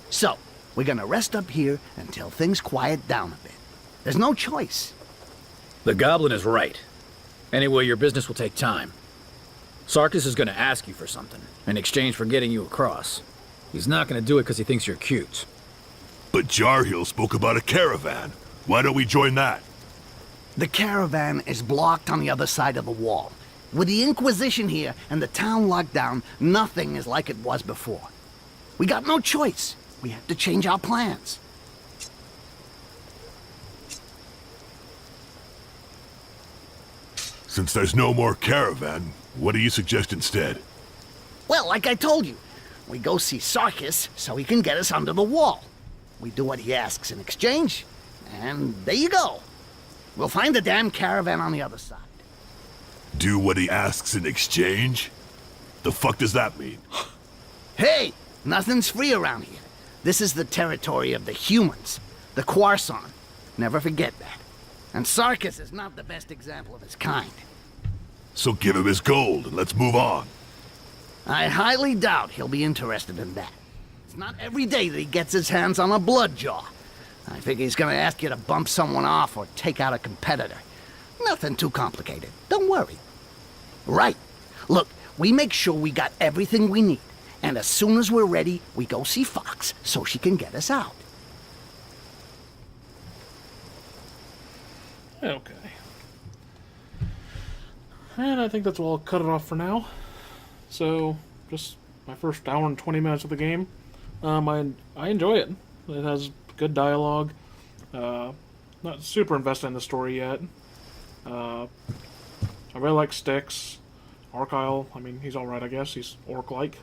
So, we're gonna rest up here until things quiet down a bit. There's no choice. The Goblin is right. Anyway, your business will take time. Sarkis is gonna ask you for something, in exchange for getting you across. He's not gonna do it because he thinks you're cute. But Jarhill spoke about a caravan. Why don't we join that? The caravan is blocked on the other side of the wall. With the Inquisition here and the town locked down, nothing is like it was before. We got no choice. We have to change our plans. Since there's no more caravan, what do you suggest instead? Well, like I told you, we go see Sarkis so he can get us under the wall. We do what he asks in exchange, and there you go. We'll find the damn caravan on the other side. Do what he asks in exchange? The fuck does that mean? Hey, nothing's free around here. This is the territory of the humans, the Quarson. Never forget that. And Sarkis is not the best example of his kind. So give him his gold and let's move on. I highly doubt he'll be interested in that. It's not every day that he gets his hands on a bloodjaw. I figure he's gonna ask you to bump someone off or take out a competitor. Nothing too complicated. Don't worry. Right. Look, we make sure we got everything we need. And as soon as we're ready, we go see Fox so she can get us out. Okay. And I think that's where I'll cut it off for now. So, just my first hour and 20 minutes of the game. I enjoy it. It has good dialogue. Not super invested in the story yet. I really like Styx. Argyle, I mean, he's alright, I guess. He's orc-like.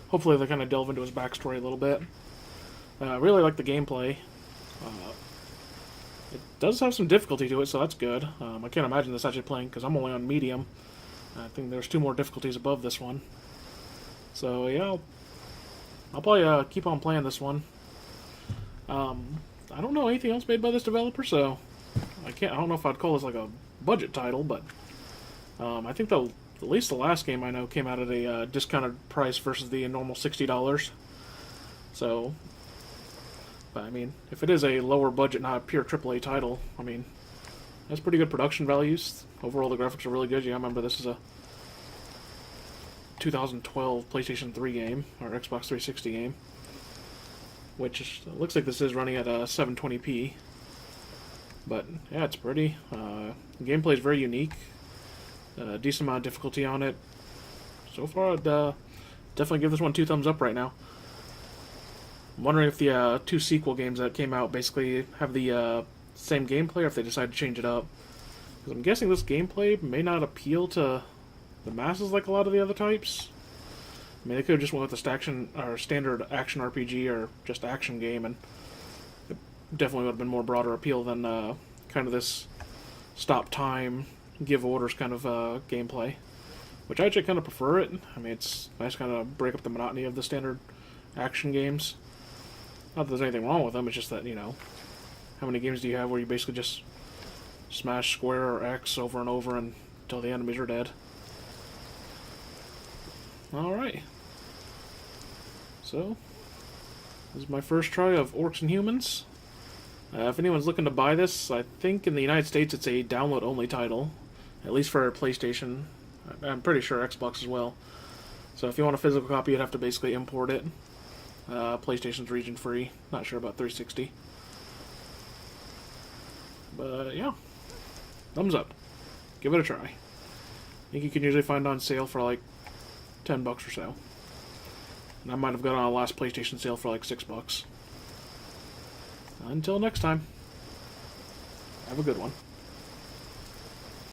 Hopefully they kind of delve into his backstory a little bit. I really like the gameplay. It does have some difficulty to it, so that's good. I can't imagine this actually playing, because I'm only on medium. I think there's 2 more difficulties above this one. So, yeah, I'll probably keep on playing this one. I don't know anything else made by this developer, so I don't know if I'd call this like a budget title, but I think at least the last game I know came out at a discounted price versus the normal $60. So, but I mean, if it is a lower budget, not a pure AAA title, I mean, that's pretty good production values. Overall, the graphics are really good. Yeah, I remember this is a 2012 PlayStation 3 game, or Xbox 360 game, which looks like this is running at 720p. But, yeah, it's pretty. The gameplay is very unique. Decent amount of difficulty on it. So far, I'd definitely give this one 2 thumbs up right now. I'm wondering if the 2 sequel games that came out basically have the same gameplay, or if they decide to change it up. Because I'm guessing this gameplay may not appeal to the masses like a lot of the other types. I mean, they could have just went with the standard action RPG or just action game, and it definitely would have been more broader appeal than kind of this stop time, give orders kind of gameplay. Which I actually kind of prefer it. I mean, it's nice to kind of break up the monotony of the standard action games. Not that there's anything wrong with them, it's just that, you know, how many games do you have where you basically just smash square or X over and over until the enemies are dead? Alright. So, this is my first try of Orcs and Humans. If anyone's looking to buy this, I think in the United States it's a download-only title. At least for PlayStation. I'm pretty sure Xbox as well. So if you want a physical copy, you'd have to basically import it. PlayStation's region-free. Not sure about 360. But, yeah. Thumbs up. Give it a try. I think you can usually find it on sale for like $10 or so. And I might have got on a last PlayStation sale for like $6. Until next time. Have a good one.